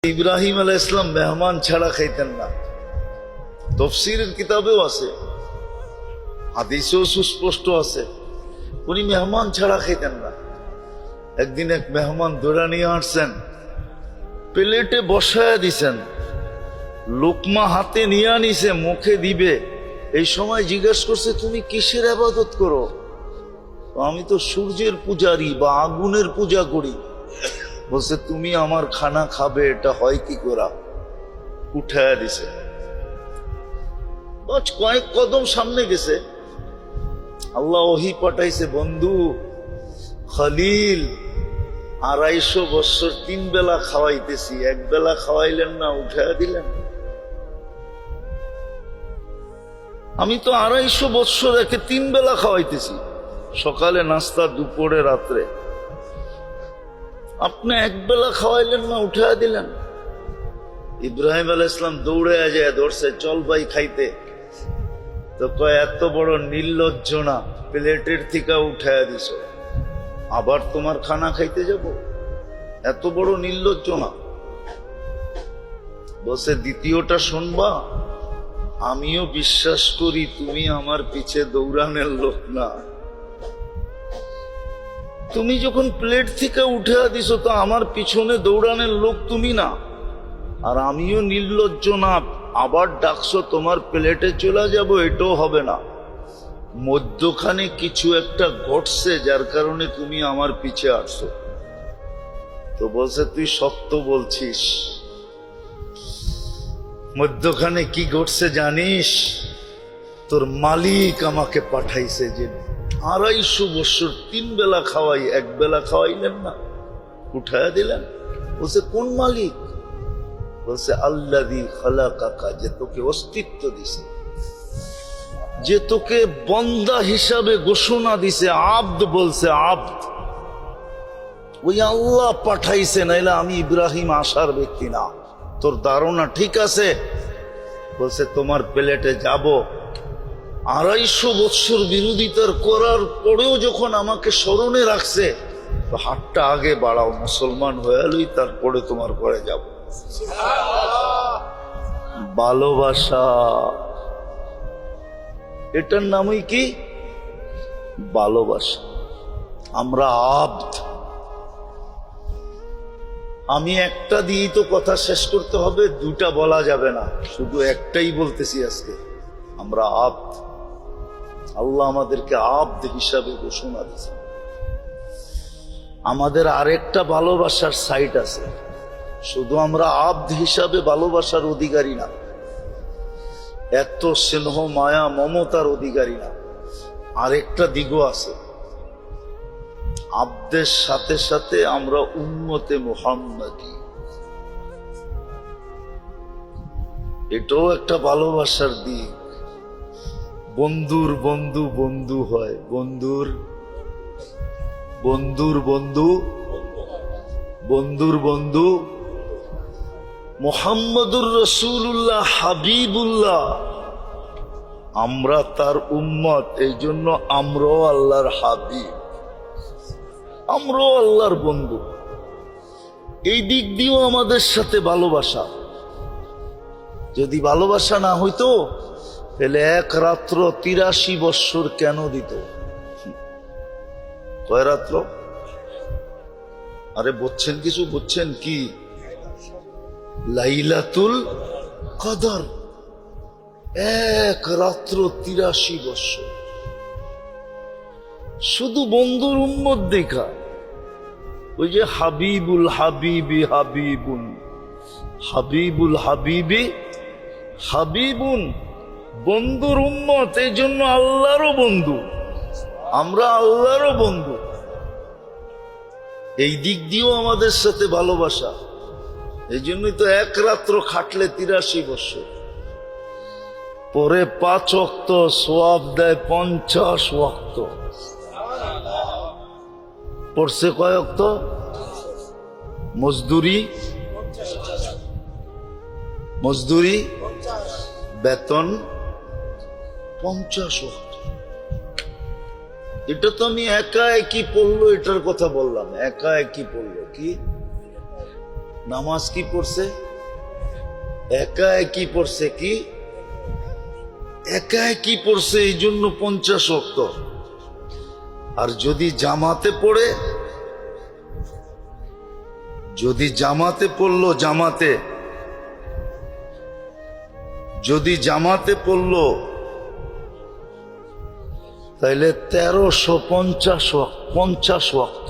ইব্রাহিম আলাইহিস সালাম মেহমান ছাড়া খাইতেন না। তাফসীরের কিতাবেও আছে, হাদিসেও সুস্পষ্ট আছে, উনি মেহমান ছাড়া খাইতেন না। একদিন এক মেহমান ধরে নিয়ে আসছেন, প্লেটে বসায়া দিছেন, লোকমা হাতে নিয়ে আনিছে, মুখে দিবে। এই সময় জিজ্ঞেস করছে, তুমি কিসের ইবাদত করো? আমি তো সূর্যের পূজারি বা আগুনের পূজা করি। বলছে, তুমি আমার খানা খাবে, এটা হয় কি করা? উঠায়া দিছে। কয়েক কদম সামনে গেছে, আল্লাহ ওহী পাঠাইছে, বন্ধু খলিল 250 বছর 3 বেলা খাওয়াইতেছি, এক বেলা খাওয়াইলেন না, উঠায়া দিলেন। আমি তো 250 বছর একে 3 বেলা খাওয়াইতেছি, সকালে নাস্তা, দুপুরে, রাত্রে। আপনি এক বেলা খাওয়াইলেন না, উঠায়া দিলেন। ইব্রাহিম আলাইহিস সালাম দৌড়ে যায়, ধরছে, চল ভাই খাইতে। তো কয়, এত বড় নির্লজ্জ না, প্লেটের থেকে উঠায়া দিছ, আবার তোমার খানা খাইতে যাব? এত বড় নির্লজ্জ না। বলছে, দ্বিতীয়টা শুনবা? আমিও বিশ্বাস করি তুমি আমার পিছে দৌড়ানোর লোক না। তুমি যখন প্লেট থেকে উঠে দিছো, তো আমার পিছনে দৌড়ানোর লোক তুমি না। আর আমিও নির্লজ্জ না, আবার ডাকছো তোমার প্লেটে চলে যাব, এটাও হবে না। মধ্যখানে কিছু একটা ঘটছে, যার কারণে তুমি আমার পিছে আসছো। তো বলছে, তুই সত্য বলছিস। মধ্যখানে কি ঘটছে জানিস? তোর মালিক আমাকে পাঠাইছে, যে 250 বছর 3 বেলা খাওয়াই, এক বেলা খাওয়াইলেন না, উঠায়া দিলেন। বলছে, কোন মালিক? বলছে, আল্লাযী খালাকাকা, যে তোকে অস্তিত্ব দিছে, যে তোকে বন্দা হিসাবে ঘোষণা দিছে, আব্দ বলছে, আব্দ। ওই আল্লাহ পাঠাইছে, নাইলে আমি ইব্রাহিম আসার ব্যক্তি না। তোর ধারণা ঠিক আছে? বলছে, তোমার প্লেটে যাব। 250 বছর বিরোধিতার করার পরেও যখন আমাকে স্মরণে রাখছে, তো হাতটা আগে বাড়াও, মুসলমান হয়ে লই, তারপরে তোমার ঘরে যাব। ভালোবাসা, এটার নামই কি? ভালোবাসা। আমরা আব্দ। আমি একটা দিয়েই তো কথা শেষ করতে হবে, দুটা বলা যাবে না, শুধু একটাই বলতেছি আজকে। আমরা আব্দ। আল্লাহ আমাদেরকে আব্দ হিসাবে ঘোষণা দিয়েছে। আমাদের আরেকটা ভালোবাসার সাইট আছে, শুধু আমরা আব্দ হিসাবে ভালোবাসার অধিকারী না, এত স্নেহ মায়া মমতার অধিকারী না। আরেকটা দিকও আছে, আব্দের সাথে সাথে আমরা উম্মতে মুহাম্মাদি, এটাও একটা ভালোবাসার দিক। বন্ধুর বন্ধু বন্ধু হয়, বন্ধুর বন্ধুর বন্ধু বন্ধুর বন্ধু। মুহাম্মদুর রাসূলুল্লাহ হাবিবুল্লাহ, আমরা তার উম্মত, এই জন্য আমরাও আল্লাহর হাবিব, আমরাও আল্লাহর বন্ধু। এই দিক দিয়েও আমাদের সাথে ভালোবাসা। যদি ভালোবাসা না হইতো, তাহলে এক রাত্র 83 বৎসর কেন দিত? কয় রাত্র? আরে বুঝছেন কিছু? বুঝছেন কি? লাইলাতুল কদর, এক রাত্র 83 বৎসর। শুধু বন্ধুর উম্মত দেখা। ওই যে হাবিবুল হাবিবি হাবিবুন, হাবিবুল হাবিবি হাবিবুন, বন্ধুর উম্মত, এই জন্য আল্লাহরও বন্ধু, আমরা আল্লাহরও বন্ধু। এই দিক দিয়েও আমাদের সাথে ভালোবাসা। এই জন্যই তো এক রাত্র খাটলে 83 বছর, পরে 5 ওয়াক্ত সওয়াব দেয় 50 ওয়াক্ত। পড়ছে কয় ওয়াক্ত? মজদুরি, মজদুরি, বেতন 50 ওয়াক্ত। এটা তো আমি একা একই পড়লো, এটার কথা বললাম, একা একই পড়লো। কি নামাজ কি পড়ছে? একা একই পড়ছে। কি একা একই পড়ছে, এই জন্য 50 ওয়াক্ত। আর যদি জামাতে পড়ে, যদি জামাতে পড়লো, যদি জামাতে পড়লো, তাইলে 1350 ওয়াক্ত।